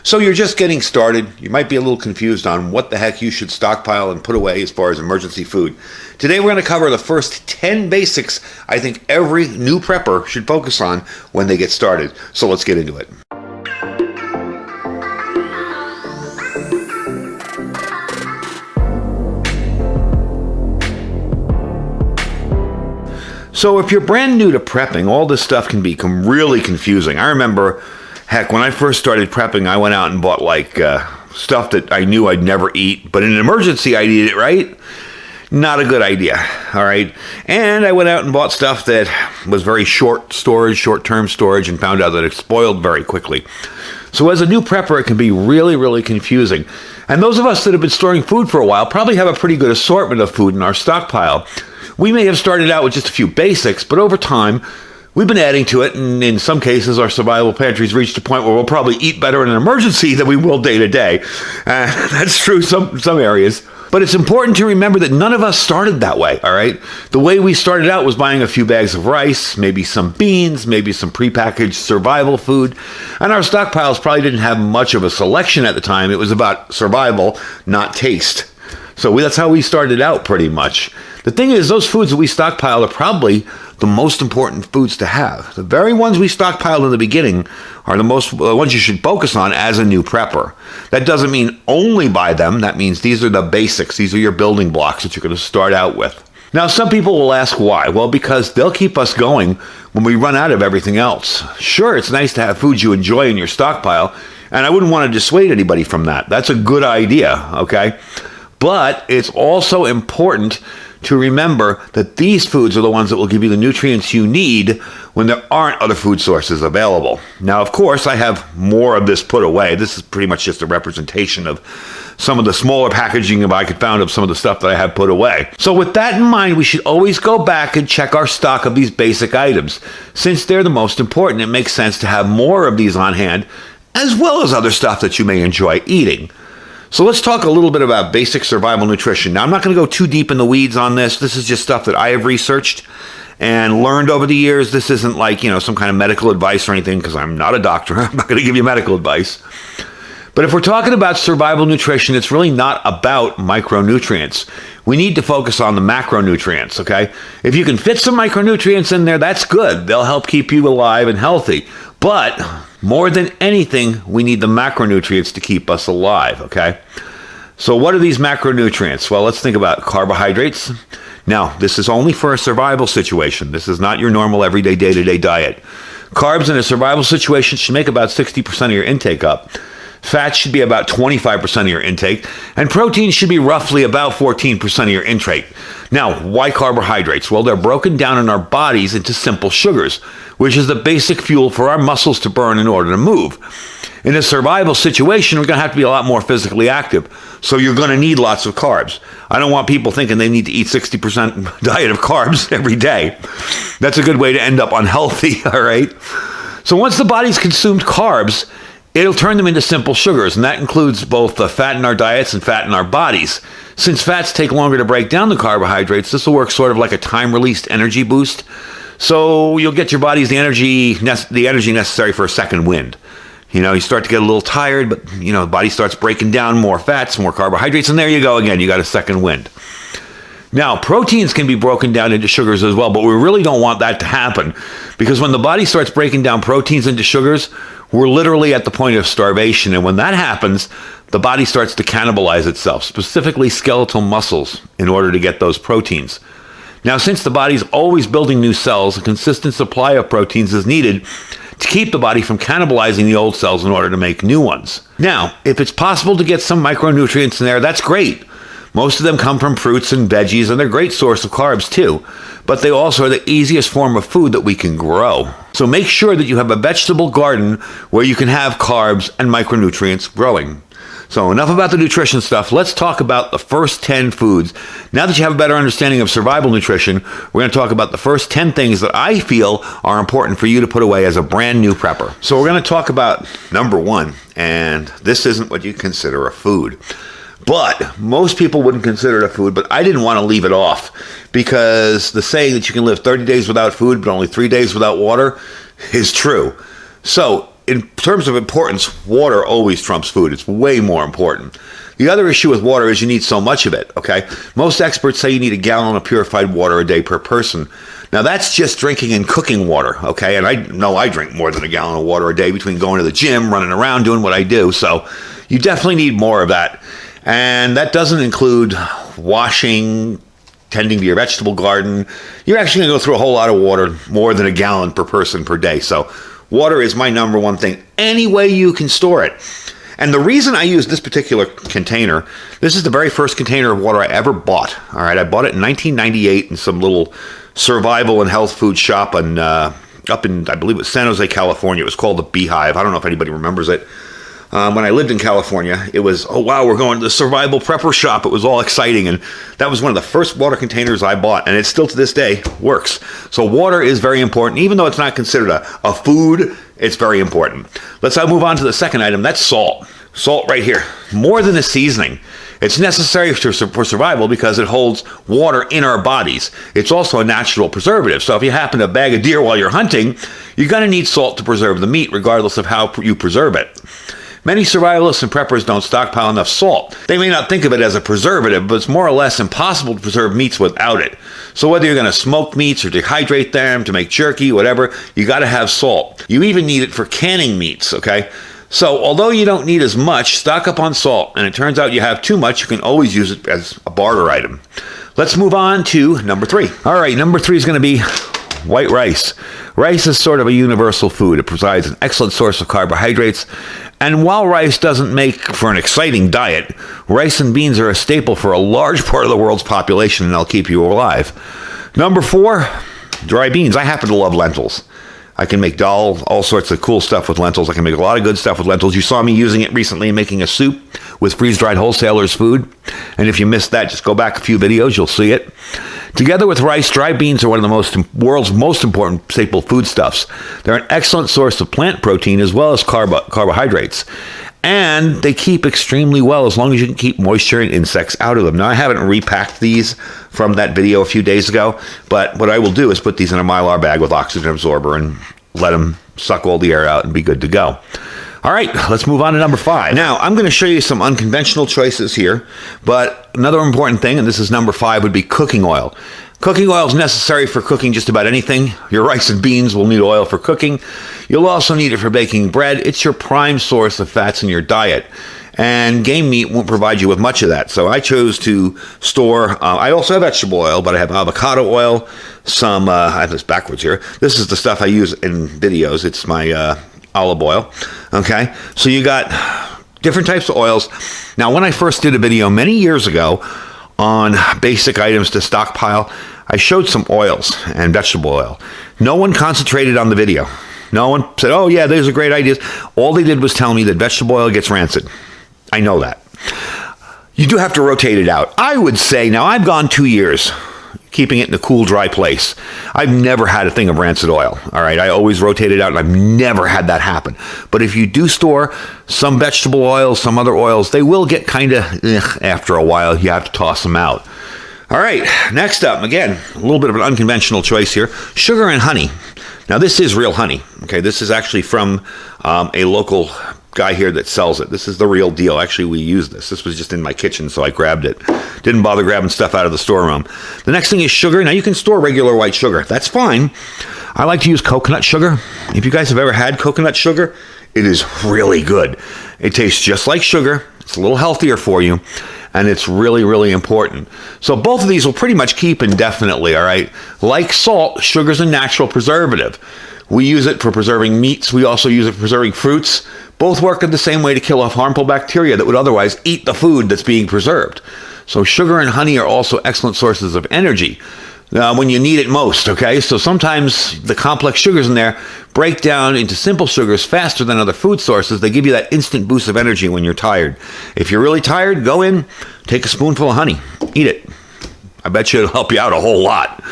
So you're just getting started. You might be a little confused on what the heck you should stockpile and put away as far as emergency food. Today we're going to cover the first 10 basics I think every new prepper should focus on when they get started. So let's get into it. So if you're brand new to prepping, all this stuff can become really confusing. I remember, heck, when I first started prepping, I went out and bought stuff that I knew I'd never eat, but in an emergency I'd eat it, right? Not a good idea, all right? And I went out and bought stuff that was very short-term storage, and found out that it spoiled very quickly. So as a new prepper, it can be really, really confusing. And those of us that have been storing food for a while probably have a pretty good assortment of food in our stockpile. We may have started out with just a few basics, but over time, we've been adding to it, and in some cases, our survival pantry's reached a point where we'll probably eat better in an emergency than we will day to day. That's true some areas. But it's important to remember that none of us started that way, all right? The way we started out was buying a few bags of rice, maybe some beans, maybe some prepackaged survival food, and our stockpiles probably didn't have much of a selection at the time. It was about survival, not taste. So that's how we started out pretty much. The thing is, those foods that we stockpile are probably the most important foods to have. The very ones we stockpiled in the beginning are the ones you should focus on as a new prepper. That doesn't mean only buy them. That means these are the basics. These are your building blocks that you're going to start out with. Now, some people will ask why. Well, because they'll keep us going when we run out of everything else. Sure, it's nice to have foods you enjoy in your stockpile, and I wouldn't want to dissuade anybody from that. That's a good idea, okay? But it's also important to remember that these foods are the ones that will give you the nutrients you need when there aren't other food sources available. Now, of course, I have more of this put away. This is pretty much just a representation of some of the smaller packaging I could find of some of the stuff that I have put away. So with that in mind, we should always go back and check our stock of these basic items. Since they're the most important, it makes sense to have more of these on hand, as well as other stuff that you may enjoy eating. So let's talk a little bit about basic survival nutrition. Now, I'm not going to go too deep in the weeds on this. This is just stuff that I have researched and learned over the years. This isn't some kind of medical advice or anything, because I'm not a doctor. I'm not going to give you medical advice. But if we're talking about survival nutrition, it's really not about micronutrients. We need to focus on the macronutrients, okay? If you can fit some micronutrients in there, that's good. They'll help keep you alive and healthy. But more than anything, we need the macronutrients to keep us alive, okay? So what are these macronutrients? Well, let's think about carbohydrates. Now, this is only for a survival situation. This is not your normal everyday, day-to-day diet. Carbs in a survival situation should make about 60% of your intake up. Fat should be about 25% of your intake, and protein should be roughly about 14% of your intake. Now, why carbohydrates? Well, they're broken down in our bodies into simple sugars, which is the basic fuel for our muscles to burn in order to move. In a survival situation, we're going to have to be a lot more physically active, so you're going to need lots of carbs. I don't want people thinking they need to eat 60% diet of carbs every day. That's a good way to end up unhealthy, all right? So once the body's consumed carbs, it'll turn them into simple sugars, and that includes both the fat in our diets and fat in our bodies. Since fats take longer to break down the carbohydrates, this will work sort of like a time-released energy boost. So you'll get your body's the energy necessary for a second wind. You start to get a little tired, but the body starts breaking down more fats, more carbohydrates, and there you go again. You got a second wind. Now, proteins can be broken down into sugars as well, but we really don't want that to happen, because when the body starts breaking down proteins into sugars, we're literally at the point of starvation, and when that happens, the body starts to cannibalize itself, specifically skeletal muscles, in order to get those proteins. Now, since the body's always building new cells, a consistent supply of proteins is needed to keep the body from cannibalizing the old cells in order to make new ones. Now, if it's possible to get some micronutrients in there, that's great. Most of them come from fruits and veggies, and they're a great source of carbs too. But they also are the easiest form of food that we can grow. So make sure that you have a vegetable garden where you can have carbs and micronutrients growing. So enough about the nutrition stuff. Let's talk about the first 10 foods. Now that you have a better understanding of survival nutrition, we're going to talk about the first 10 things that I feel are important for you to put away as a brand new prepper. So we're going to talk about number 1, and this isn't what you consider a food. But most people wouldn't consider it a food, but I didn't want to leave it off, because the saying that you can live 30 days without food but only 3 days without water is true. So in terms of importance, water always trumps food. It's way more important. The other issue with water is you need so much of it, okay? Most experts say you need a gallon of purified water a day per person. Now, that's just drinking and cooking water, okay? And I know I drink more than a gallon of water a day between going to the gym, running around, doing what I do. So you definitely need more of that. And that doesn't include washing, tending to your vegetable garden. You're actually going to go through a whole lot of water, more than a gallon per person per day. So water is my number one thing. Any way you can store it. And the reason I use this particular container, this is the very first container of water I ever bought. All right, I bought it in 1998 in some little survival and health food shop up in, I believe it was San Jose, California. It was called the Beehive. I don't know if anybody remembers it. When I lived in California, it was, oh wow, we're going to the survival prepper shop. It was all exciting. And that was one of the first water containers I bought. And it still to this day works. So water is very important. Even though it's not considered a food, it's very important. Let's now move on to the second item. That's salt. Salt right here. More than a seasoning. It's necessary for survival because it holds water in our bodies. It's also a natural preservative. So if you happen to bag a deer while you're hunting, you're going to need salt to preserve the meat, regardless of how you preserve it. Many survivalists and preppers don't stockpile enough salt. They may not think of it as a preservative, but it's more or less impossible to preserve meats without it. So whether you're going to smoke meats or dehydrate them to make jerky, whatever, you got to have salt. You even need it for canning meats, okay? So although you don't need as much, stock up on salt. And it turns out you have too much, you can always use it as a barter item. Let's move on to number 3. All right, number 3 is going to be white rice. Rice is sort of a universal food. It provides an excellent source of carbohydrates. And while rice doesn't make for an exciting diet, rice and beans are a staple for a large part of the world's population, and they'll keep you alive. Number 4, dry beans. I happen to love lentils. I can make dal, all sorts of cool stuff with lentils. I can make a lot of good stuff with lentils. You saw me using it recently in making a soup with freeze-dried wholesalers food. And if you missed that, just go back a few videos. You'll see it. Together with rice, dry beans are one of the world's most important staple foodstuffs. They're an excellent source of plant protein as well as carbohydrates. And they keep extremely well as long as you can keep moisture and insects out of them. Now, I haven't repacked these from that video a few days ago, but what I will do is put these in a Mylar bag with oxygen absorber and let them suck all the air out and be good to go. All right, let's move on to number 5. Now, I'm going to show you some unconventional choices here, but another important thing, and this is number 5, would be cooking oil. Cooking oil is necessary for cooking just about anything. Your rice and beans will need oil for cooking. You'll also need it for baking bread. It's your prime source of fats in your diet. And game meat won't provide you with much of that. So I chose to store, I also have vegetable oil, but I have avocado oil, some, I have this backwards here. This is the stuff I use in videos. It's my olive oil. Okay, so you got different types of oils. Now, when I first did a video many years ago on basic items to stockpile, I showed some oils and vegetable oil. No one concentrated on the video. No one said, oh yeah, those are great ideas. All they did was tell me that vegetable oil gets rancid. I know that. You do have to rotate it out. I would say, now I've gone 2 years keeping it in a cool, dry place. I've never had a thing of rancid oil. All right, I always rotate it out, and I've never had that happen. But if you do store some vegetable oils, some other oils, they will get kind of, after a while, you have to toss them out. All right, next up, again, a little bit of an unconventional choice here, sugar and honey. Now, this is real honey. Okay, this is actually from a local guy here that sells it. This is the real deal. Actually, we use this. This was just in my kitchen, so I grabbed it. Didn't bother grabbing stuff out of the storeroom. The next thing is sugar. Now, you can store regular white sugar. That's fine. I like to use coconut sugar. If you guys have ever had coconut sugar, it is really good. It tastes just like sugar. It's a little healthier for you, and it's really, really important. So both of these will pretty much keep indefinitely, all right? Like salt, sugar's a natural preservative. We use it for preserving meats. We also use it for preserving fruits. Both work in the same way to kill off harmful bacteria that would otherwise eat the food that's being preserved. So sugar and honey are also excellent sources of energy when you need it most, okay? So sometimes the complex sugars in there break down into simple sugars faster than other food sources. They give you that instant boost of energy when you're tired. If you're really tired, go in, take a spoonful of honey, eat it. I bet you it'll help you out a whole lot.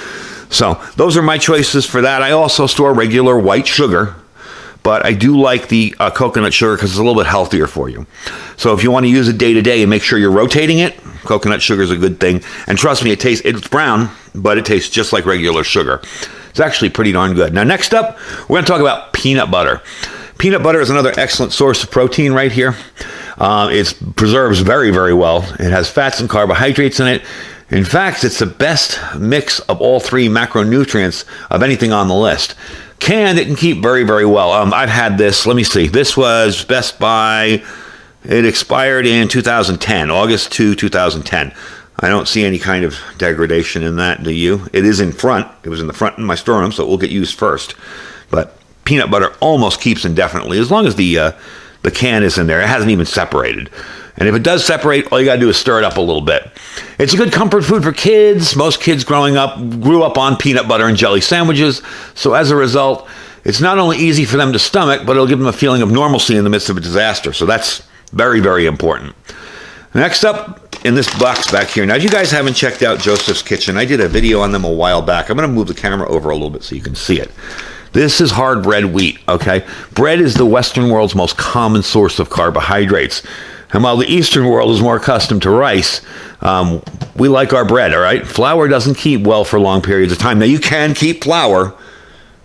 So those are my choices for that. I also store regular white sugar, but I do like the coconut sugar because it's a little bit healthier for you. So if you want to use it day to day and make sure you're rotating it, coconut sugar is a good thing. And trust me, it's brown, but it tastes just like regular sugar. It's actually pretty darn good. Now, next up, we're going to talk about peanut butter. Peanut butter is another excellent source of protein right here. It preserves very, very well. It has fats and carbohydrates in it. In fact, it's the best mix of all three macronutrients of anything on the list. Canned, it can keep very, very well. I've had this. Let me see. This was Best Buy. It expired in 2010, August 2, 2010. I don't see any kind of degradation in that, do you? It is in front. It was in the front in my storeroom, so it will get used first. But peanut butter almost keeps indefinitely, as long as the can is in there. It hasn't even separated. And if it does separate, all you got to do is stir it up a little bit. It's a good comfort food for kids. Most kids growing up grew up on peanut butter and jelly sandwiches. So as a result, it's not only easy for them to stomach, but it'll give them a feeling of normalcy in the midst of a disaster. So that's very, very important. Next up in this box back here. Now, if you guys haven't checked out Joseph's Kitchen, I did a video on them a while back. I'm going to move the camera over a little bit so you can see it. This is hard bread wheat, okay? Bread is the Western world's most common source of carbohydrates. And while the Eastern world is more accustomed to rice, we like our bread, all right? Flour doesn't keep well for long periods of time. Now, you can keep flour.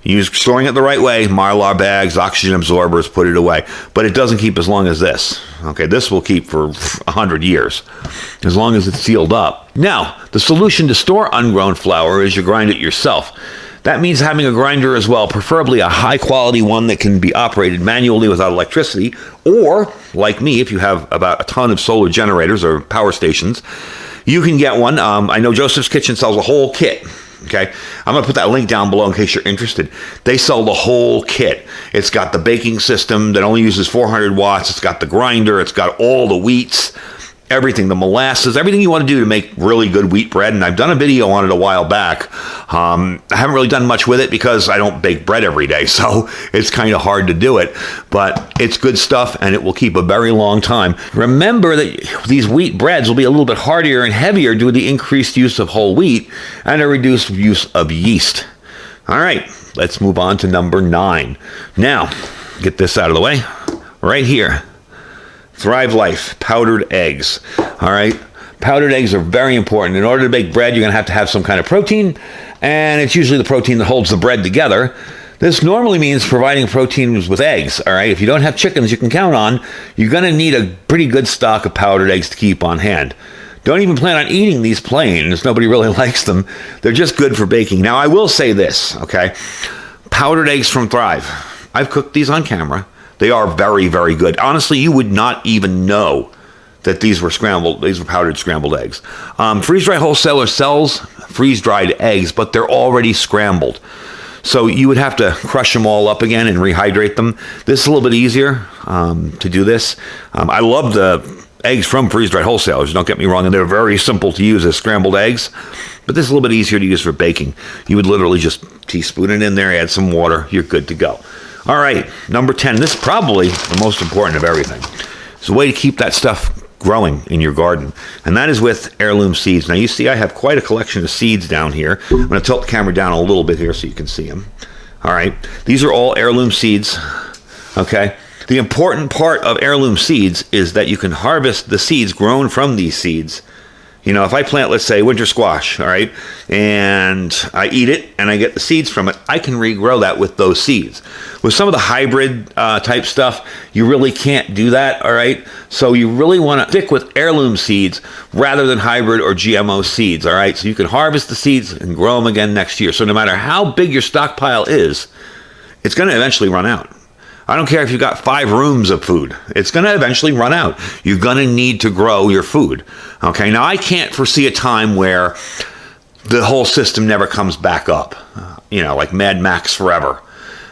Storing it the right way, Mylar bags, oxygen absorbers, put it away. But it doesn't keep as long as this. Okay, this will keep for 100 years, as long as it's sealed up. Now, the solution to store ungrown flour is you grind it yourself. That means having a grinder as well, preferably a high-quality one that can be operated manually without electricity, or, like me, if you have about a ton of solar generators or power stations, you can get one. I know Joseph's Kitchen sells a whole kit. Okay, I'm going to put that link down below in case you're interested. They sell the whole kit. It's got the baking system that only uses 400 watts. It's got the grinder. It's got all the wheats, everything, the molasses, everything you want to do to make really good wheat bread. And I've done a video on it a while back. I haven't really done much with it because I don't bake bread every day, so it's kind of hard to do it. But it's good stuff, and it will keep a very long time. Remember that these wheat breads will be a little bit hardier and heavier due to the increased use of whole wheat and a reduced use of yeast. All right, let's move on to number 9. Now, get this out of the way. Right here. Thrive Life powdered eggs. All right, powdered eggs are very important. In order to bake bread, you're going to have some kind of protein, and it's usually the protein that holds the bread together. This normally means providing proteins with eggs. All right, if you don't have chickens you can count on, you're going to need a pretty good stock of powdered eggs to keep on hand. Don't even plan on eating these plain, as nobody really likes them. They're just good for baking. Now, I will say this, okay? Powdered eggs from Thrive. I've cooked these on camera. They are very, very good. Honestly, you would not even know that these were powdered scrambled eggs. Freeze-Dry Wholesaler sells freeze-dried eggs, but they're already scrambled. So you would have to crush them all up again and rehydrate them. This is a little bit easier to do this. I love the eggs from Freeze-Dried Wholesalers, don't get me wrong, and they're very simple to use as scrambled eggs. But this is a little bit easier to use for baking. You would literally just teaspoon it in there, add some water, you're good to go. All right, number 10. This is probably the most important of everything. It's a way to keep that stuff growing in your garden, and that is with heirloom seeds. Now, you see I have quite a collection of seeds down here. I'm going to tilt the camera down a little bit here so you can see them. All right, these are all heirloom seeds, okay? The important part of heirloom seeds is that you can harvest the seeds grown from these seeds. You know, if I plant, let's say, winter squash, all right, and I eat it and I get the seeds from it, I can regrow that with those seeds. With some of the hybrid type stuff, you really can't do that, all right? So you really want to stick with heirloom seeds rather than hybrid or GMO seeds, all right? So you can harvest the seeds and grow them again next year. So no matter how big your stockpile is, it's going to eventually run out. I don't care if you've got 5 rooms of food. It's going to eventually run out. You're going to need to grow your food. Okay, now I can't foresee a time where the whole system never comes back up, like Mad Max Forever.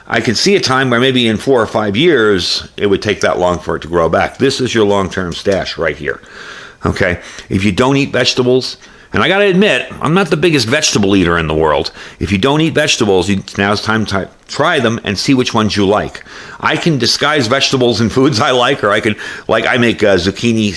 I can see a time where maybe in 4 or 5 years, it would take that long for it to grow back. This is your long-term stash right here. Okay, if you don't eat vegetables, and I got to admit, I'm not the biggest vegetable eater in the world. If you don't eat vegetables, now's time to try them and see which ones you like. I can disguise vegetables in foods I like, or I make zucchini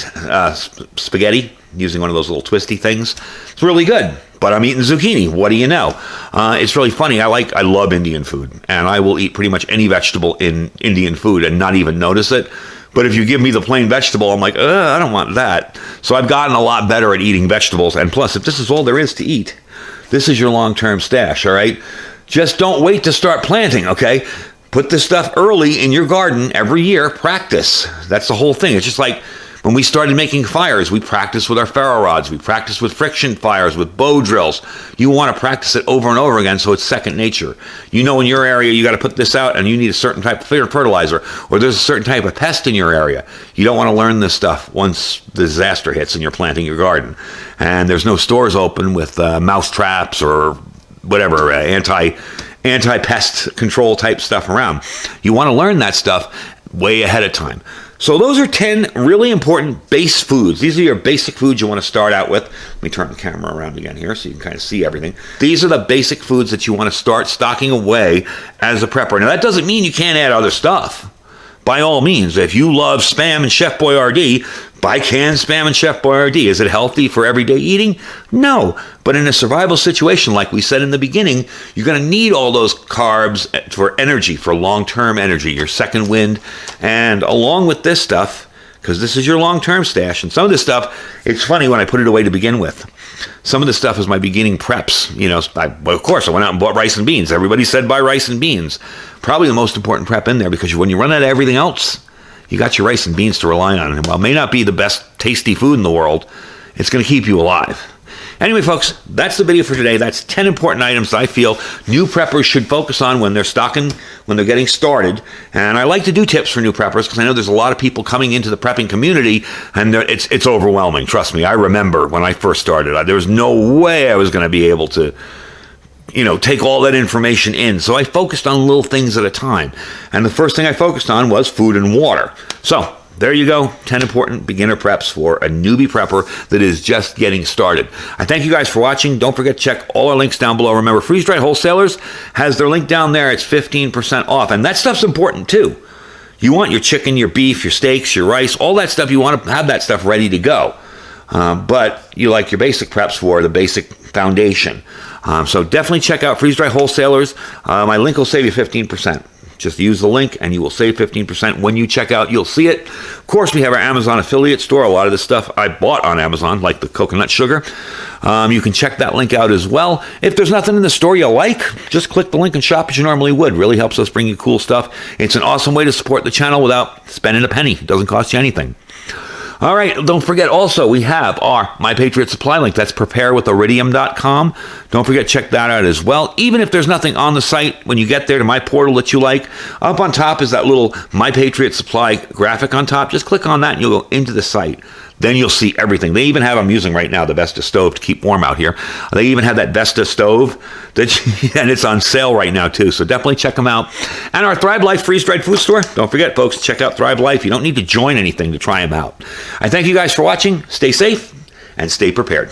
spaghetti using one of those little twisty things. It's really good, but I'm eating zucchini. What do you know? It's really funny. I love Indian food, and I will eat pretty much any vegetable in Indian food and not even notice it. But if you give me the plain vegetable, I'm like, I don't want that. So I've gotten a lot better at eating vegetables. And plus, if this is all there is to eat, this is your long-term stash, all right? Just don't wait to start planting, okay? Put this stuff early in your garden every year. Practice. That's the whole thing. It's just like when we started making fires, we practiced with our ferro rods. We practiced with friction fires, with bow drills. You want to practice it over and over again so it's second nature. You know in your area you got to put this out and you need a certain type of fertilizer, or there's a certain type of pest in your area. You don't want to learn this stuff once the disaster hits and you're planting your garden. And there's no stores open with mouse traps or whatever, anti-pest control type stuff around. You want to learn that stuff way ahead of time. So those are 10 really important base foods. These are your basic foods you want to start out with. Let me turn the camera around again here so you can kind of see everything. These are the basic foods that you want to start stocking away as a prepper. Now that doesn't mean you can't add other stuff. By all means, if you love Spam and Chef Boyardee, buy canned Spam and Chef Boyardee. Is it healthy for everyday eating? No. But in a survival situation, like we said in the beginning, you're going to need all those carbs for energy, for long-term energy, your second wind. And along with this stuff, because this is your long-term stash, and some of this stuff, it's funny when I put it away to begin with. Some of this stuff is my beginning preps. You know, of course, I went out and bought rice and beans. Everybody said buy rice and beans. Probably the most important prep in there, because when you run out of everything else, you got your rice and beans to rely on. And while it may not be the best tasty food in the world, it's going to keep you alive. Anyway, folks, that's the video for today. That's 10 important items that I feel new preppers should focus on when they're stocking, when they're getting started. And I like to do tips for new preppers because I know there's a lot of people coming into the prepping community, and it's overwhelming. Trust me, I remember when I first started, there was no way I was going to be able to, take all that information in. So I focused on little things at a time. And the first thing I focused on was food and water. So there you go, 10 important beginner preps for a newbie prepper that is just getting started. I thank you guys for watching. Don't forget to check all our links down below. Remember, Freeze Dried Wholesalers has their link down there. It's 15% off. And that stuff's important too. You want your chicken, your beef, your steaks, your rice, all that stuff. You want to have that stuff ready to go. But you like your basic preps for the basic foundation. So definitely check out Freeze Dried Wholesalers. My link will save you 15%. Just use the link and you will save 15%. When you check out, you'll see it. Of course, we have our Amazon affiliate store. A lot of the stuff I bought on Amazon, like the coconut sugar. You can check that link out as well. If there's nothing in the store you like, just click the link and shop as you normally would. Really helps us bring you cool stuff. It's an awesome way to support the channel without spending a penny. It doesn't cost you anything. All right, don't forget also, we have our My Patriot Supply link. That's preparewithiridium.com. Don't forget, check that out as well. Even if there's nothing on the site, when you get there to my portal that you like, up on top is that little My Patriot Supply graphic on top. Just click on that and you'll go into the site. Then you'll see everything. They even have, I'm using right now the Vesta stove to keep warm out here. They even have that Vesta stove, and it's on sale right now too. So definitely check them out. And our Thrive Life freeze-dried food store. Don't forget, folks, check out Thrive Life. You don't need to join anything to try them out. I thank you guys for watching. Stay safe and stay prepared.